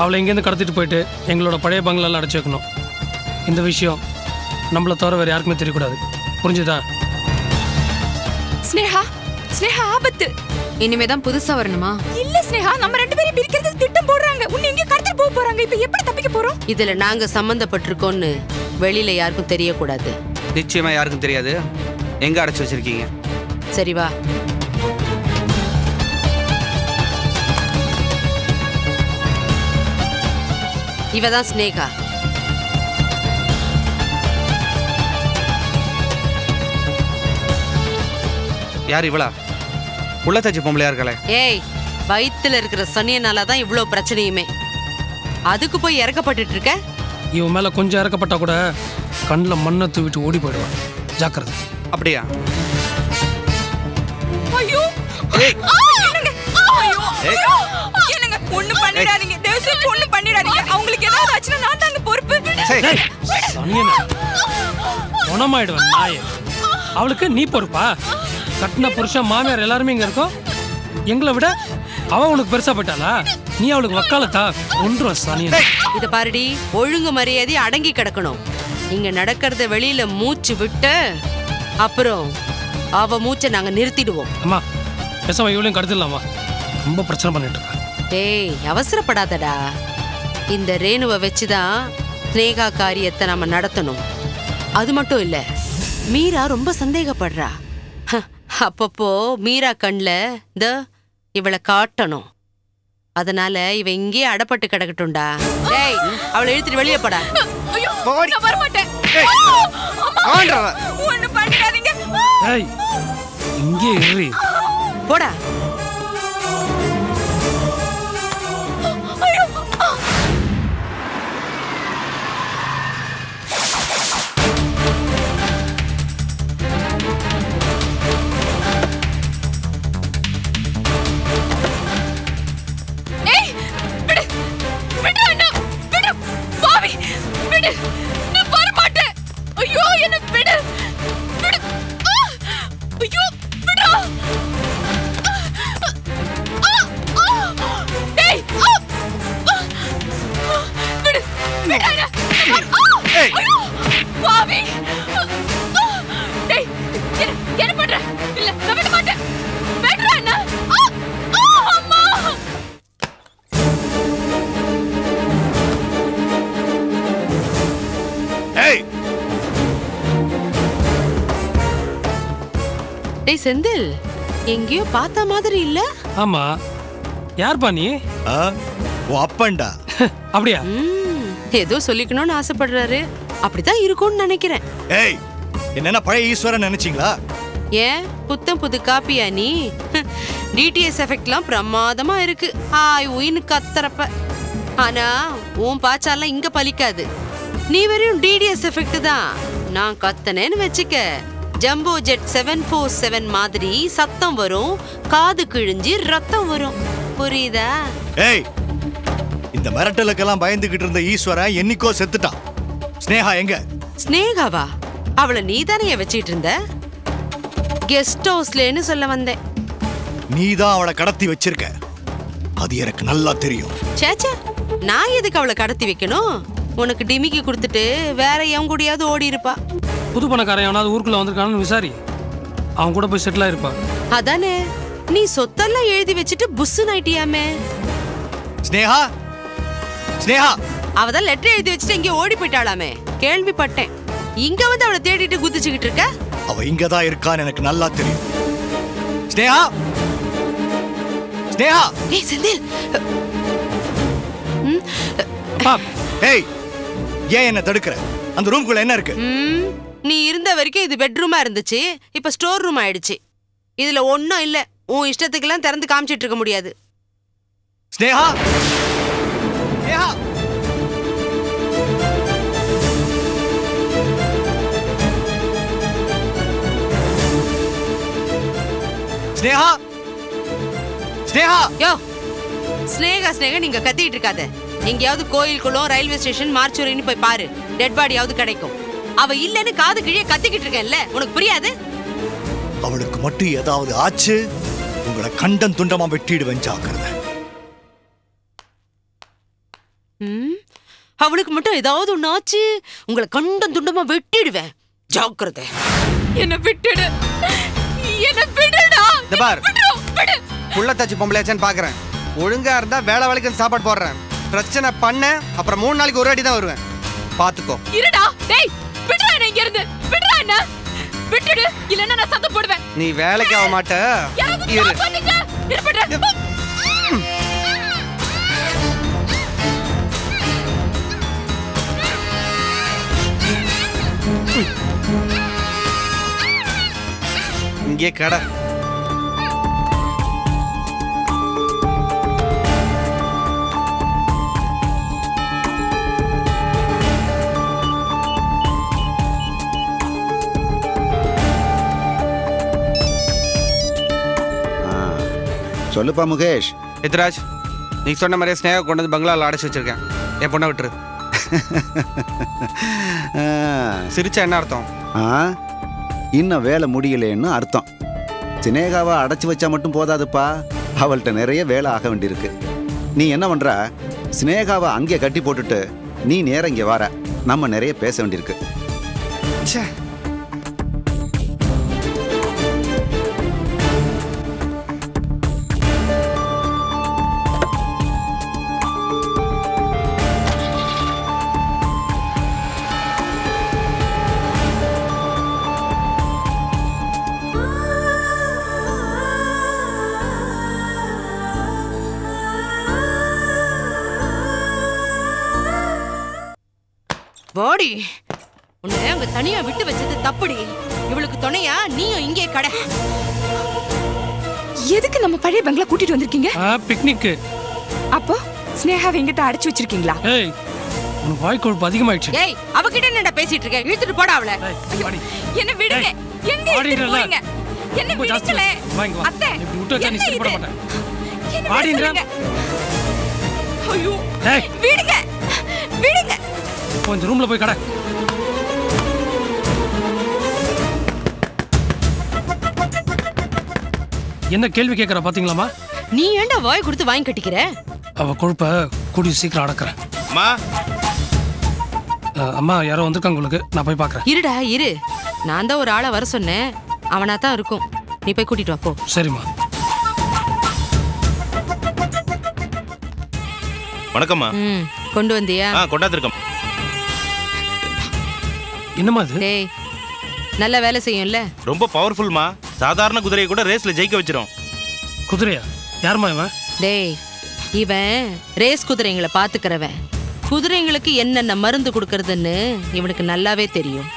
அவளை இங்கேருந்து கடத்திட்டு போயிட்டு எங்களோட பழைய பங்களால் அடைச்சி வைக்கணும். இந்த விஷயம் நம்மளை தவிர வேறு யாருக்குமே தெரியக்கூடாது. புரிஞ்சுதா? ஸ்னேகா, ஸ்னேகா ஆபத்து. இனிமே தான் புதுசா வரணுமா? இல்ல ஸ்னேகா, நம்ம ரெண்டு பேரும் பிரிக்கிறதுக்கு திட்டம் போடுறாங்க. உன்னை எங்க கடத்திட்டு போக போறாங்க. இப்ப எப்படி தப்பிக்க போறோம்? இதுல நாங்க சம்பந்தப்பட்டிருக்கோம்னு வெளியில யாருக்கும் தெரியக்கூடாது. நிச்சயமா யாருக்கும் தெரியாது. எங்க அடைச்சு வச்சிருக்கீங்க? சரி வா. இவதான் ஸ்னேகா. யார் இவளா? உள்ளத்தாச்சி பொம்பளையா இருக்கல? ஏய், வயித்துல இருக்கிற சனியனால தான் இவ்வளவு பிரச்சனையுமே. அதுக்கு போய் இறக்கப்பட்டு இருக்க. இவன் மேலே கொஞ்சம் இறக்கப்பட்டா கூட கண்ணில் மண்ணை தூவிட்டு ஓடி போயிடுவான். ஜாக்கிரதை. அப்படியா? ஐயோ, என்னங்க ஒண்ணு பண்ணிடாதீங்க. தேவசம் ஒண்ணு பண்ணிடாதீங்க. அவங்களுக்கு ஏதாவது ஆச்சுன்னா நான் தாங்க பொறுப்பு. சனியனா குணமாயிடுவேன் நாயே. அவளுக்கு நீ பொறுப்பா? கட்டின புருஷன் மாமியார் எல்லாருமே இங்க இருக்கோம். எங்களை விட அவ உனக்கு பெருசா போயிட்டாளா? நீ அவளுக்கு வக்காலத்தா? ஒன்றும் சனியன். இத பாருடி, ஒழுங்கு மரியாதை அடங்கி கிடக்கணும். இங்க நடக்கிறத வெளியில மூச்சு விட்டு அப்புறம் அவ மூச்சை நாங்க நிறுத்திடுவோம். அம்மா, பேசாம இவளையும் கடத்திடலாமா? ரொம்ப பிரச்சனை பண்ணிட்டு இருக்கா. ஏய், அவசரப்படாதடா. இந்த ரேணுவை வச்சுதான் ஸ்னேகா காரியத்தை நம்ம நடத்தணும். அது மட்டும் இல்ல, மீரா ரொம்ப சந்தேகப்படுறா. அப்பப்போ மீரா கண்ல இவளை காட்டணும். அதனால இவ இங்கே அடப்பட்டு கிடக்கட்டும்டா. டேய், அவளை இழுத்துட்டு வெளியே போடா. நான் வர மாட்டேன். ஒண்ணு பண்ணிடாதீங்க. ஏய், இங்கே இரு. போடா. டேய் செந்தில், எங்கேயோ பார்த்த மாதிரி இல்ல? ஆமா, யார்பா நீ? அப்பன்டா. அப்படியா? ஏதோ சொல்லிக்கணும்னு ஆசைப்படுறாரு. அப்படிதான் இருக்கும்னு நினைக்கிறேன். ஏய், என்னன்னா பழைய ஈஸ்வரன் நினைச்சீங்களா? ஏன் புத்தம் புது காப்பியா நீ? டிடிஎஸ் எஃபெக்ட்லாம் பிரமாதமா இருக்கு. ஆய் உயின்னு கத்துறப்ப. ஆனா உன் பாச்சாலாம் இங்க பலிக்காது. நீ வெறும் டிடிஎஸ் எஃபெக்ட் தான். நான் கத்தனேன்னு வச்சுக்க, ஜம்போ ஜெட் 747 மாதிரி சத்தம் வரும், காது கிழிஞ்சி ரத்தம் வரும். புரியுதா? ஏய், இந்த மிரட்டலுக்கெல்லாம் பயந்துகிட்டு இருந்த ஈஸ்வரன் என்னைக்கோ செத்துட்டான். ஸ்னேகா எங்க? ஸ்னேகாவா? அவளை நீ தானே வச்சிட்டு இருந்த? கெஸ்ட் ஹவுஸ்லன்னு சொல்ல வந்தேன். நீ தான் அவளை கடத்தி வச்சிருக்க. அது எனக்கு நல்லா தெரியும். சேச்சே, நான் எதுக்கு அவளை கடத்தி வைக்கணும்? உனக்கு டிமிக்கி கொடுத்துட்டு வேற எவன் கூடயாவது ஓடி இருப்பா. புது பணக்காரன் எவனாவது ஊருக்குள்ள வந்திருக்கானு விசாரி. அவன் கூட போய் செட்டில் ஆயிருப்பா. அதானே நீ சொத்தெல்லாம் எழுதி வச்சுட்டு புஸ்ஸு நைட்டியாமே. ஸ்னேகா ஸ்னேகா அவதான் லெட்டர் எழுதி வச்சுட்டு இங்கே ஓடி போயிட்டாளாமே, கேள்விப்பட்டேன். இங்க வந்து அவளை தேடிட்டு குதிச்சுக்கிட்டு இருக்க. அவ இங்கதான் இருக்கான்னு எனக்கு நல்லா தெரியும். ஸ்னேகா ஸ்னேகா. ஏய் செந்தில். ஏய் ஏன் என்ன தடுக்கிற? அந்த ரூம்குள்ள என்ன இருக்கு? நீ இருந்த வரைக்கும் இது பெட்ரூமா இருந்துச்சு, இப்ப ஸ்டோர் ரூம் ஆயிடுச்சு. இதுல ஒண்ணும் இல்ல, உன் இஷ்டத்துக்கெல்லாம் திறந்து காமிச்சிட்டு இருக்க முடியாது. ஸ்னேகா ஸ்னேகா ஸ்னேகா ஸ்னேகா. யோ ஸ்னேகா ஸ்னேகா நீங்க கத்திட்டு இருக்காத. எங்கேயாவது கோயில் குளம், ரயில்வே ஸ்டேஷன், மார்ச்சுரின்னு போய் பாரு, டெட் பாடியாவது கிடைக்கும். அவ இல்லன்னு காது கிழிய கத்திக்கிட்டு இருக்கேன்ல, உனக்கு புரியாது? அவளுக்கு மட்டும் ஏதாவது ஆச்சு, உங்களை கண்டம் துண்டமா வெட்டிடுவேன், ஜாக்கிரதை. அவளுக்கு மட்டும் ஏதாவது ஒண்ணு ஆச்சு, உங்களை கண்டம் துண்டமா வெட்டிடுவேன், ஜாக்கிரதை. என்ன விட்டுடு, என்ன விடுடா. இந்த பார், புள்ள தச்சு பொம்பளையாச்சான்னு பாக்குறேன். ஒழுங்கா இருந்தா வேலை வேலைக்கு சாப்பாடு போடுறேன். பிரச்சனை பண்ண அப்புறம் 3 நாளைக்கு ஒரு வாட்டி தான் வருவேன், பாத்துக்கோ. இருடா டேய், விடுடா என்ன இங்க இருந்து, விடுடா என்ன, விட்டுடு, இல்லன்னா நான் சத்தம் போடுவேன். நீ வேலைக்கு ஆக மாட்ட. இரு. இங்கே கடை. சொல்லுப்பா முகேஷ். எத்ராஜ், நீ சொன்ன மாதிரியே ஸ்னேகா கொண்டு வந்து பங்களாவில் அடைச்சி வச்சிருக்கேன். என் பொண்ணை விட்டுரு. சிரிச்சா என்ன அர்த்தம்? இன்னும் வேலை முடியலேன்னு அர்த்தம். ஸ்னேகாவை அடைச்சி வச்சா மட்டும் போதாதுப்பா, அவள்கிட்ட நிறைய வேலை ஆக வேண்டியிருக்கு. நீ என்ன பண்ற, ஸ்னேகாவை அங்கே கட்டி போட்டுட்டு நீ நேரம் இங்கே வர, நம்ம நிறைய பேச வேண்டியிருக்கு. வாடி, உன்னை அங்க தனியா விட்டு வச்சது தப்புடி. இவளுக்கு துணையா நீயும் இங்கே கடை. எதுக்கு நம்ம பழைய பங்களா கூட்டிட்டு வந்திருக்கீங்க? பிக்னிக். அப்போ ஸ்னேகாவை எங்கிட்ட அடைச்சு வச்சிருக்கீங்களா? ஏய், உனக்கு வாய் கொழுப்பு அதிகமாயிடுச்சு. ஏய், அவகிட்ட என்னடா பேசிட்டு இருக்க? இழுத்துட்டு போடா அவளை. என்ன விடுங்க. எங்க இழுத்துட்டு போறீங்க? என்ன விடுங்களே. அத்தை, இப்படி விட்டு வச்சா நீ சரிப்பட மாட்டே. என்ன வாடிங்கற. ஐயோ, ஏய், விடுங்க. விடுங்க. கொஞ்சம் ரூம்ல போய் கடை. என்ன கேள்வி கேட்கற பாத்தீங்களாமா? நீ ஏன்டா வாய் கொடுத்து வாங்கி கட்டிக்கிற? அவ கொழுப்ப கூடி சீக்கிரம் அடக்குறேன். அம்மா அம்மா யாரோ வந்திருக்காங்க உங்களுக்கு, நான் போய் பார்க்கறேன். இருடா இரு, நான் தான் ஒரு ஆளை வர சொன்னேன், அவனா தான் இருக்கும். நீ போய் கூட்டிட்டு வா போ. சரிம்மா. வணக்கம்மா. கொண்டு வந்தியா? கொண்டாந்துருக்கேன். என்னம்மா இது? டேய், நல்ல வேலை செய்யும்ல. ரொம்ப பவர்ஃபுல்மா, சாதாரண குதிரையை கூட ரேஸ்ல ஜெயிக்க வச்சிரும். குதிரையா? யாருமா இவன்? டேய், இவன் ரேஸ் குதிரைங்களை பாத்துக்கிறவன். குதிரைங்களுக்கு என்னென்ன மருந்து கொடுக்கறதுன்னு இவனுக்கு நல்லாவே தெரியும்.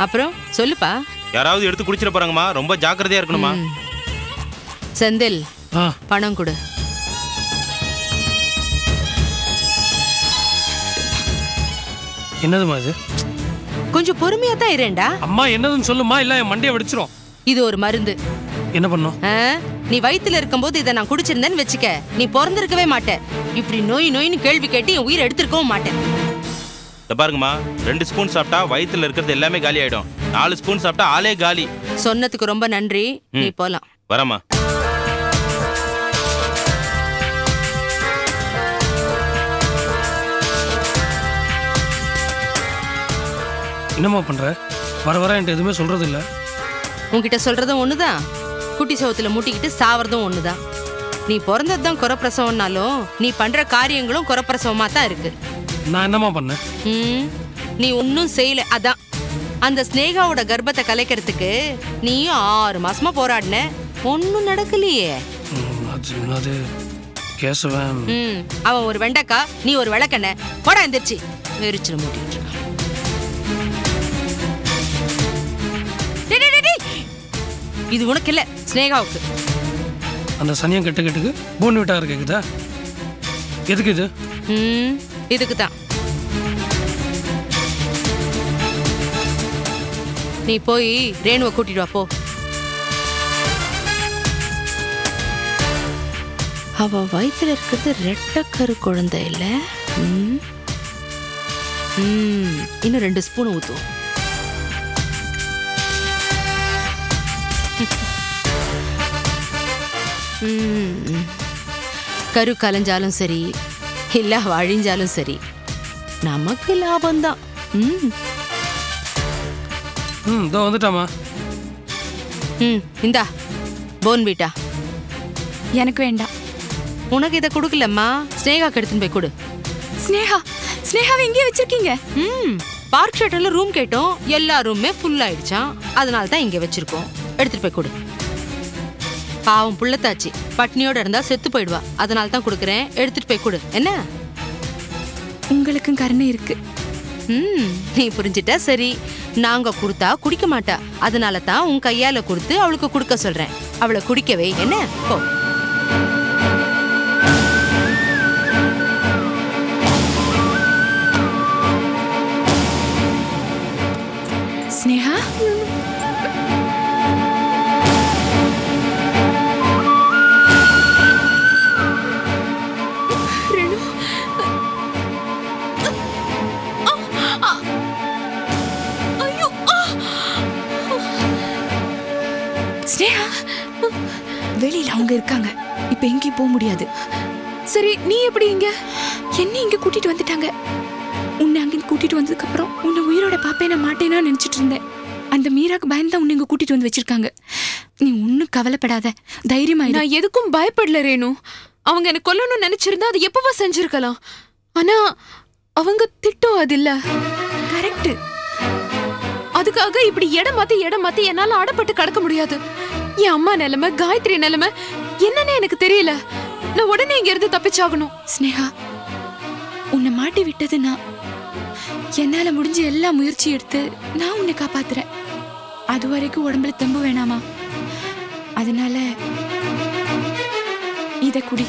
அப்புறம் சொல்லுப்பா. யாராவது எடுத்து குடிச்சிட போறாங்கம்மா, ரொம்ப ஜாக்கிரதையா இருக்கணுமா. செந்தில், பணம் கொடு. என்னதுமா இது? கொஞ்சம் பொறுமையா தான் இருடா. அம்மா என்னதுன்னு சொல்லுமா, இல்ல என் மண்டைய வெடிச்சிரும். இது ஒரு மருந்து. என்ன பண்ணும்? நீ வயித்துல இருக்கும்போது இதை நான் குடிச்சிருந்தேன்னு வச்சுக்க, நீ பிறந்திருக்கவே மாட்ட. இப்படி நோய் நோயின்னு கேள்வி கேட்டு என் உயிரை எடுத்திருக்கவும் மாட்டேன். பாருங்கம்மா, 2 ஸ்பூன் சாப்பிட்டா வயித்துல இருக்கிறது எல்லாமே காலி ஆயிடும். 4 ஸ்பூன் சாப்பிட்டா ஆளே காலி. சொன்னதுக்கு ரொம்ப நன்றி, நீ போலாம். வரமா. என்னம்மா பண்ற? வர வர என்கிட்ட எதுவுமே சொல்றது இல்ல. உன்கிட்ட சொல்றதும் ஒண்ணுதான், குட்டி சவத்துல மூட்டிக்கிட்டு சாவறதும் ஒண்ணுதான். நீ பிறந்ததுதான் குறப்பிரசவம்னாலும் நீ பண்ற காரியங்களும் குறப்பிரசவமா தான் இருக்கு. நான் என்னமா பண்ணேன்? நீ ஒன்னும் செய்யல. அதான் அந்த ஸ்னேகாவோட கர்ப்பத்தை கலைக்கிறதுக்கு நீயும் 6 மாசமா போராடின, ஒன்னும் நடக்கலையே. அது கேசவன் அவன் ஒரு வெண்டைக்கா, நீ ஒரு விளக்கெண்ண. போடா எந்திரிச்சு எரிச்சல மூட்டிட்டு இருக்கான். இது உனக்கு இல்ல, ஸ்னேகாவுக்கு. அந்த சனியம் கெட்டுக்கு பூன் விட்டாரு கேக்குதா? எதுக்கு இது? இதுக்குதான். நீ போய் ரேணுவை கூட்டிட்டு வா போ. அவ வயிற்றுல இருக்கிறது ரெட்டக்கரு குழந்தை இல்ல. இன்னும் 2 ஸ்பூன் ஊத்துவோம். கரு கலைஞ்சாலும் சரி இல்ல வழிஞ்சாலும் சரி நமக்கு லாபம்தான். இதோ வந்துட்டாமா. இந்தா போன்விட்டா. எனக்கு வேண்டாம். உனக்கு இதை கொடுக்கலம்மா, ஸ்னேகாக்கு எடுத்துன்னு போய் கொடு. ஸ்னேகா, ஸ்னேகாவை எங்கே வச்சிருக்கீங்க? பார்க் ஷட்டர்ல ரூம் கேட்டோம், எல்லா ரூமே ஃபுல் ஆயிடுச்சான். அதனால தான் இங்க வச்சிருக்கோம். எடுத்துட்டு போய் கொடு. பாவம் புள்ளத்தாச்சு, பட்னியோட இருந்தா செத்து போயிடுவா. அதனால தான் கொடுக்குறேன், எடுத்துட்டு போய் கொடு. என்ன? உங்களுக்கும் கருணை இருக்கு. நீ புரிஞ்சிட்டா சரி. நாங்க கொடுத்தா குடிக்க மாட்டா, அதனால தான் உன் கையால கொடுத்து அவளுக்கு கொடுக்க சொல்றேன். அவளை குடிக்கவே. என்ன? போ. ஸ்னேகா, வெளியில அவங்க இருக்காங்க. இப்ப எங்கேயும் போக முடியாது. சரி, நீ எப்படி இங்க? என்ன இங்க கூட்டிட்டு வந்துட்டாங்க. உன்னை அங்க கூட்டிட்டு வந்ததுக்கு அப்புறம் உன்னை உயிரோட பாப்பேன மாட்டேனா நினைச்சிட்டு இருந்தேன். அந்த மீராக்கு பயந்து உன்னை இங்க கூட்டிட்டு வந்து வச்சிருக்காங்க. நீ ஒன்னும் கவலைப்படாத, தைரியமா இரு. நான் எதுக்கும் பயப்படல ரேணு. அவங்க என்ன கொல்லணும்னு நினைச்சிருந்தா அது எப்பவோ செஞ்சிருக்கலாம். ஆனா அவங்க திட்டம் அது இல்ல. கரெக்ட். அதுக்காக இப்படி இடம் மாத்தி என்னால அடப்பட்டு கடக்க முடியாது. என் அம்மா நிலைமை, காயத்ரி நிலைமை என்னன்னு எனக்கு தெரியல. நான் உடனே இங்க இருந்து தப்பிச்சாகணும். ஸ்னேகா, உன்னை மாட்டி விட்டது நான். என்னால முடிஞ்ச எல்லா முயற்சி எடுத்து நான் உன்னை காப்பாத்துறேன். அது வரைக்கும் உடம்புல தெம்பு வேணாமா? அதனால இத குடி.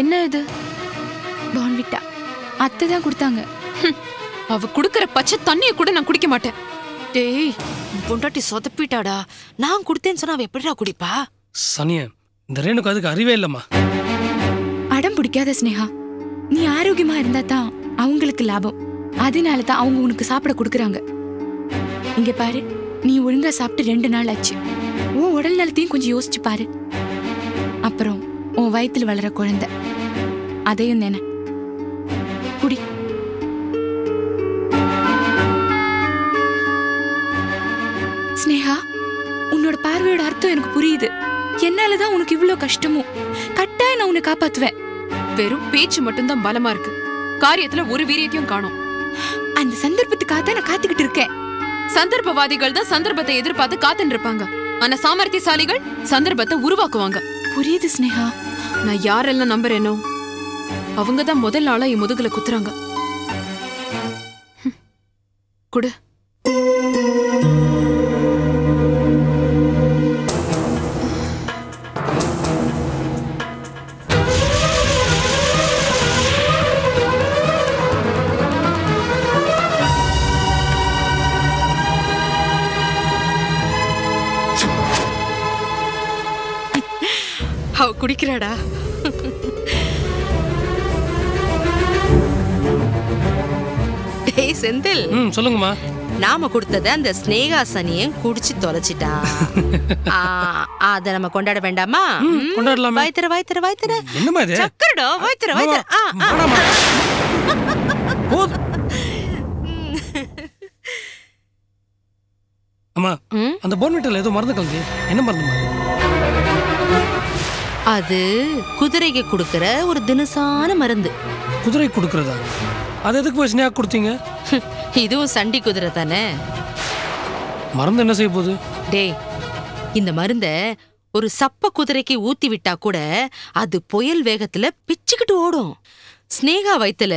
என்ன இது? பான்விட்டா. அத்தை தான் கொடுத்தாங்க. அவ குடுக்கற பச்சை தண்ணிய கூட நான் குடிக்க மாட்டேன். டேய், பொண்டாட்டி சொதப்பிட்டாடா. நான் கொடுத்தேன்னு சொன்னா அவ எப்படிடா குடிப்பா? சனிய, இந்த ரேணுக்கு அதுக்கு அறிவே இல்லம்மா. அடம் பிடிக்காத ஸ்னேகா. நீ ஆரோக்கியமா இருந்தா தான் அவங்களுக்கு லாபம். அதனால தான் அவங்க உனக்கு சாப்பிட கொடுக்குறாங்க. இங்க பாரு, நீ ஒழுங்கா சாப்பிட்டு 2 நாள் ஆச்சு. உன் உடல் நலத்தையும் கொஞ்சம் யோசிச்சு பாரு. அப்புறம் உன் வயித்துல வளர குழந்தை, அதையும் தானே குடி. ஸ்னேகா, உன்னோட பார்வையோட அர்த்தம் எனக்கு புரியுது. என்னாலதான் உனக்கு இவ்வளவு கஷ்டமும். கட்டாயம் நான் உன்னை காப்பாத்துவேன். வெறும் பேச்சு மட்டும்தான் பலமா இருக்கு, காரியத்துல ஒரு வீரியத்தையும் காணோம். அந்த சந்தர்ப்பத்துக்காக தான் நான் காத்துக்கிட்டு இருக்கேன். சந்தர்ப்பவாதிகள் தான் சந்தர்ப்பத்தை எதிர்பார்த்து காத்துட்டு இருப்பாங்க. ஆனா சாமர்த்தியசாலிகள் சந்தர்ப்பத்தை உருவாக்குவாங்க. புரியுது ஸ்னேகா. நான் யாரெல்லாம் நம்புறேனோ அவங்க தான் முதல் ஆளா என் முதுகுல குத்துறாங்க. குடு. அவ குடிக்கிறாடா. டேய் செந்தில். சொல்லுங்கம்மா. நாம கொடுத்தத அந்த ஸ்னேகா சனியன் குடிச்சு தொலைச்சிட்டா. அத நம்ம கொண்டாட வேண்டாமா? கொண்டாடலாமே. வாய்த்தர என்னம்மா இது? சக்கரடா, வாய்த்தர. அம்மா அந்த போர்ன்விட்டால ஏதோ மருந்து கலந்து என்ன மருந்துமா? அது குதிரைக்கு கொடுக்கிற ஒரு தினசான மருந்து. குதிரை கொடுக்கறதா? அது எதுக்கு போய் ஸ்னேகா கொடுத்தீங்க? இதுவும் சண்டி குதிரை தானே. மருந்து என்ன செய்ய போகுது? டேய், இந்த மருந்த ஒரு சப்ப குதிரைக்கு ஊத்தி விட்டா கூட அது புயல் வேகத்துல பிச்சுக்கிட்டு ஓடும். ஸ்னேகா வயித்துல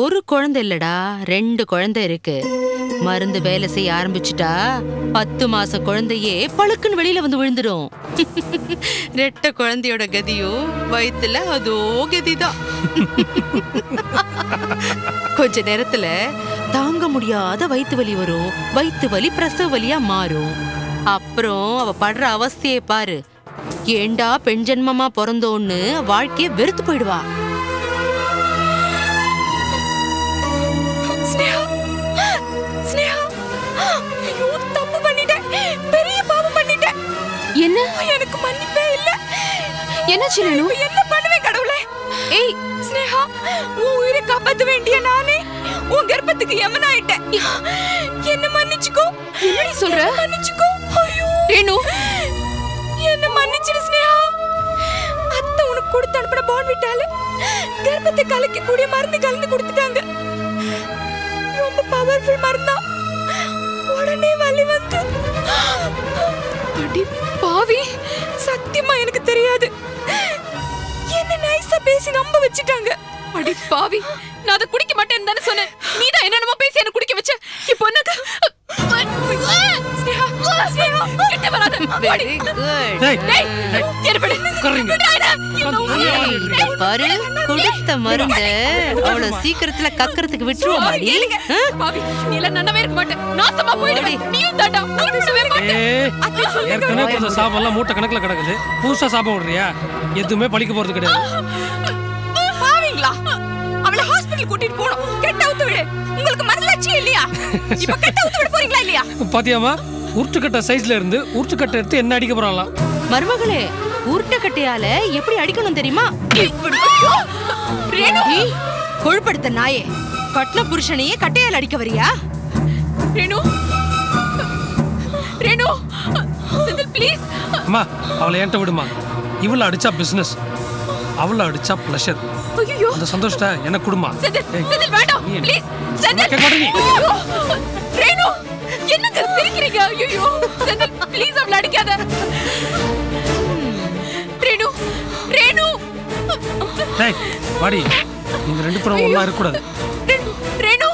ஒரு குழந்தை இல்லடா, 2 குழந்தை இருக்கு. மருந்து வேலை செய்ய ஆரம்பிச்சுட்டா 10 மாச குழந்தையே பழுக்குன்னு வெளியில வந்து விழுந்துடும். ரெட்ட குழந்தையோட கதியும் வயித்துல அதோ கதிதான். கொஞ்ச நேரத்துல தாங்க முடியாத வயிற்று வலி வரும். வயிற்று வலி பிரசவ வலியா மாறும். அப்புறம் அவ படுற அவஸ்தையை பாரு. ஏண்டா பெண் ஜென்மமா பிறந்தோன்னு வாழ்க்கைய வெறுத்து போயிடுவா. தப்பு பண்ணிட்டேன், பெரிய பாவம் பண்ணிட்டேன். என்ன? எனக்கு மன்னிப்பே இல்ல. என்ன சிரேணு? என்ன பண்ணுவேன் கடவுளே? ஏய் ஸ்னேகா, உன் உயிரை காப்பாத்த வேண்டிய நானே உன் கர்ப்பத்துக்கு யமனாயிட்டேன். என்ன மன்னிச்சுக்கோ. என்னடி சொல்ற? மன்னிச்சுக்கோ. ஐயோ ரேணு, என்ன மன்னிச்சிரு ஸ்னேகா. அத்தை உனக்கு கொடுத்து அனுப்பின போர்ன்விட்டால கர்ப்பத்தை கலக்கி கூடிய மருந்து கலந்து கொடுத்துட்டாங்க. ரொம்ப பவர்ஃபுல் மருந்தா. உடனே வலி வந்து. அடி பாவி, சத்தியமா எனக்கு தெரியாது. என்ன நைஸா பேசி நம்ப வச்சிட்டாங்க. அடி பாவி, நான் அதை குடிக்க மாட்டேன்னு தானே சொன்னேன். நீ தான் என்னென்னமோ பேசி என்ன குடிக்க வச்ச. இப்போ என்னது? ஸ்னேகா, ஸ்னேகா, கிட்ட வராத. Very good. டேய், பாரு, கொடுத்த மருந்த அவ்வளவு சீக்கிரத்துல கக்கறதுக்கு விட்டுருவோம் மாடி. பாவி, நீ எல்லாம் நன்னவே இருக்க மாட்டே. நாசமா போயிடுவே. நீயும் தாண்டா. ஓடிடவே மாட்டே. ஏற்கனவே கொஞ்சம் சாபம்லாம் மூட்டை கணக்குல கிடக்குது. புதுசா சாபம் விடுறியா? எதுவுமே பழிக்க போறது கிடையாது. பாவீங்களா? அவளை ஹாஸ்பிடல் கூட்டிட்டு போணும். கெட்ட ஊத்து விடு. உங்களுக்கு மனசாட்சி இல்லையா? இப்ப கெட்ட ஊத்து விட போறீங்களா இல்லையா? பாத்தியாமா, உருட்டுக்கட்ட சைஸ்ல இருந்து உருட்டுக்கட்டை எடுத்து என்ன அடிக்க போறாங்களாம். மருமகளே, உருட்டக்கட்டையால எப்படி அடிக்கணும் தெரியுமா? கொழுப்படுத்த நாயே, கட்டின புருஷனையே கட்டையால் அடிக்க வரியா? ரேணு, ரேணு, செந்தில் ப்ளீஸ். அம்மா, அவளை என்கிட்ட விடுமா. இவளை அடிச்சா பிசினஸ், அவளை அடிச்சா பிளஷர். ஐயோ, அந்த சந்தோஷத்தை எனக்கு கொடுமா. செந்தில் வேண்டாம் ப்ளீஸ். செந்தில், கேட்க மாட்டே நீ. ரேணு, என்னங்க சிரிக்கிறீங்க? ஐயோ செந்தில் ப்ளீஸ், அவளை அடிக்காத. ரேணு, ரேணு. டேய் வாடி, நீங்க 2 பேரும் ஒண்ணா இருக்க கூடாது. ரேணு,